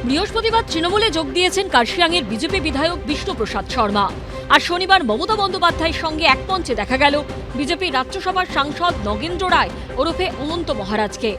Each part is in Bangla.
বৃহস্পতিবার তৃণমূলে যোগ দিয়েছেন কার্শিয়াংয়ের বিজেপি বিধায়ক বিষ্ণুপ্রসাদ শর্মা। আর শনিবার মমতা বন্দ্যোপাধ্যায়ের সঙ্গে এক মঞ্চে দেখা গেল বিজেপি রাজ্যসভার সাংসদ নগেন্দ্র রায় ওরফে অনন্ত মহারাজকে,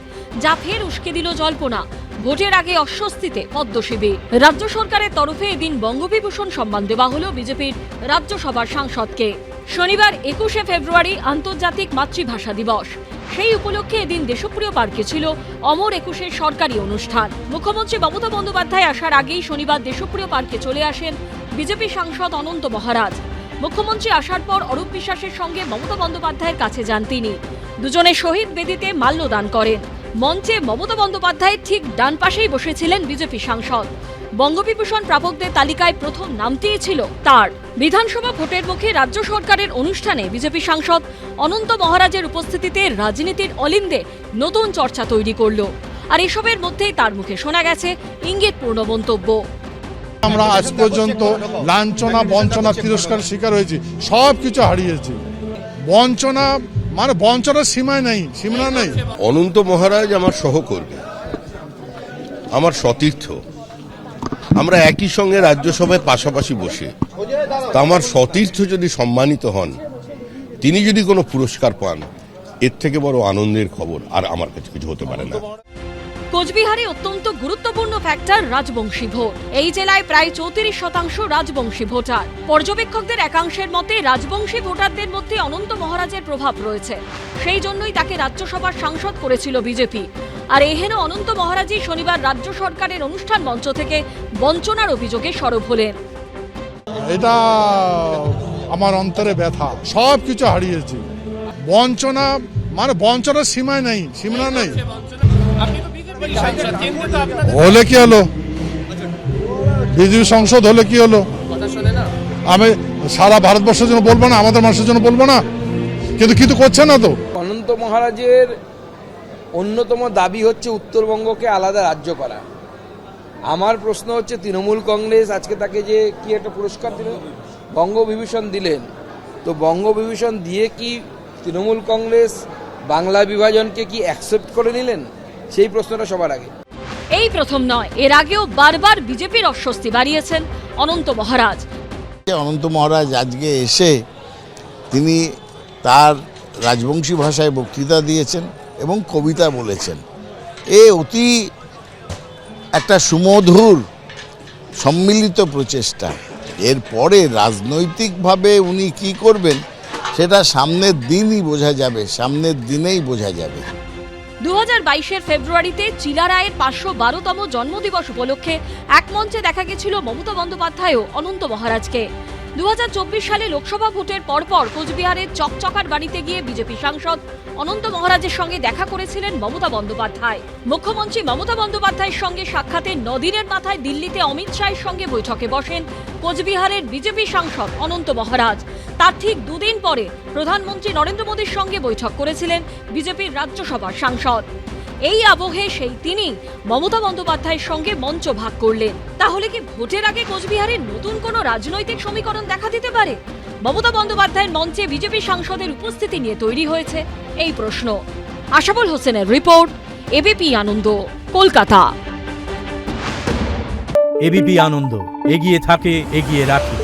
যা ফের উস্কে দিল জল্পনা। ভোটের আগে অস্বস্তিতে পদ্মশিবির। রাজ্য সরকারের তরফে এদিন বঙ্গবিভূষণ সম্মান দেওয়া হল বিজেপির রাজ্যসভার সাংসদকে। শনিবার 21শে ফেব্রুয়ারি আন্তর্জাতিক মাতৃভাষা দিবস। সেই উপলক্ষে এদিন দেশপ্রিয় পার্কে ছিল অমর 21-এর সরকারি অনুষ্ঠান। মুখ্যমন্ত্রী মমতা বন্দ্যোপাধ্যায় আসার আগেই শনিবার দেশপ্রিয় পার্কে চলে আসেন বিজেপি সাংসদ অনন্ত মহারাজ। মুখ্যমন্ত্রী আসার পর অরূপ বিশ্বাসের সঙ্গে মমতা বন্দ্যোপাধ্যায়ের কাছে যান তিনি। দুজনে শহীদ বেদিতে মাল্যদান করেন। মঞ্চে মমতা বন্দ্যোপাধ্যায়ের ঠিক ডান পাশেই বসেছিলেন বিজেপি সাংসদ। বঙ্গবিভূষণ প্রাপকদের তালিকায় প্রথম নামটিই ছিল তার। বিধানসভা ভোটের মুখে রাজ্য সরকারের অনুষ্ঠানে বিজেপি সাংসদ অনন্ত মহারাজের উপস্থিতিতে রাজনীতির অলিন্দে নতুন চর্চা তৈরি করল। আর এসবের মধ্যেই তার মুখে শোনা গেছে ইঙ্গিতপূর্ণ মন্তব্য। আমরা আজ পর্যন্ত লাঞ্ছনা, বঞ্চনা, তিরস্কার শিকার হয়েছি, সবকিছু হারিয়েছি। বঞ্চনা মানে বঞ্চনার সীমা নেই। অনন্ত মহারাজ আমার সহকর্মী, আমার সতীর্থ। আমরা একই সঙ্গে রাজ্যসভায় পাশাপাশি বসে, তা আমার সতীর্থ যদি সম্মানিত হন, তিনি যদি কোনো পুরস্কার পান, এর থেকে বড় আনন্দের খবর আর আমার কাছে কিছু হতে পারে না। কোচবিহারে অত্যন্ত গুরুত্বপূর্ণ ফ্যাক্টর রাজবংশী ভোট। এই জেলায় প্রায় 34% রাজবংশী ভোটার। পর্যবেক্ষকদের একাংশের মতে রাজবংশী ভোটারদের মধ্যে অনন্ত মহারাজের প্রভাব রয়েছে। সেই জন্যই তাকে রাজ্যসভার সাংসদ করেছিল বিজেপি। আর এহেন অনন্ত মহারাজই শনিবার রাজ্য সরকারের অনুষ্ঠান মঞ্চ থেকে বঞ্চনার অভিযোগে সরব হলেন। এটা আমার অন্তরে ব্যথা, সবকিছু হারিয়েছি। বঞ্চনা মানে বঞ্চনার সীমা নেই। হলে কি হলো, বিজেপি সংসদ হলে কি হলো? আমি সারা ভারতবর্ষের জন্য বলবো না, আমাদের মানুষের জন্য বলবো না, কিন্তু করছে না তো। অনন্ত মহারাজের অন্যতম দাবি হচ্ছে উত্তরবঙ্গকে আলাদা রাজ্য করা। আমার প্রশ্ন হচ্ছে, তৃণমূল কংগ্রেস আজকে তাকে যে কি একটা পুরস্কার দিল, বঙ্গবিভূষণ দিলেন, তো বঙ্গবিভূষণ দিয়ে কি তৃণমূল কংগ্রেস বাংলা বিভাজনকে কি অ্যাকসেপ্ট করে নিলেন? সেই প্রশ্নটা সবার আগে। এই প্রথম নয়, এর আগেও বারবার বিজেপির অস্বস্তি বাড়িয়েছেন অনন্ত মহারাজ। অনন্ত মহারাজ আজকে এসে তিনি তার রাজবংশী ভাষায় বক্তৃতা দিয়েছেন এবং কবিতা বলেছেন। এ অতি একটা সুমধুর সম্মিলিত প্রচেষ্টা। এরপরে রাজনৈতিকভাবে উনি কি করবেন সেটা সামনের দিনেই বোঝা যাবে। 2022-এর ফেব্রুয়ারিতে চিলা রায়ের 512তম জন্মদিবস উপলক্ষে এক মঞ্চে দেখা গেছিল মমতা বন্দ্যোপাধ্যায় ও অনন্ত মহারাজকে। 2024 সালে লোকসভা ভোটের পরপর কোচবিহারের চকচকার বাড়িতে গিয়ে বিজেপি সাংসদ অনন্ত মহারাজের সঙ্গে দেখা করেছিলেন মমতা বন্দ্যোপাধ্যায়। মুখ্যমন্ত্রী মমতা বন্দ্যোপাধ্যায়ের সঙ্গে সাক্ষাতে 9 দিনের মাথায় দিল্লিতে অমিত শাহের সঙ্গে বৈঠকে বসেন কোচবিহারের বিজেপি সাংসদ অনন্ত মহারাজ। তার ঠিক 2 দিন পরে প্রধানমন্ত্রী নরেন্দ্র মোদীর সঙ্গে বৈঠক করেছিলেন বিজেপির রাজ্যসভার সাংসদ। এই আবহে সেই তিনি মমতা বন্দ্যোপাধ্যায়ের সঙ্গে মঞ্চ ভাগ করলেন। তাহলে কি ভোটের আগে কোচবিহারের নতুন কোনো রাজনৈতিক সমীকরণ দেখা দিতে পারে? মমতা বন্দ্যোপাধ্যায়ের মঞ্চে বিজেপি সাংসদের উপস্থিতি নিয়ে তৈরি হয়েছে এই প্রশ্ন। আশাবুল হোসেনের রিপোর্ট, এবিপি আনন্দ, কলকাতা। এবিপি আনন্দ, এগিয়ে থাকে, এগিয়ে রাখে।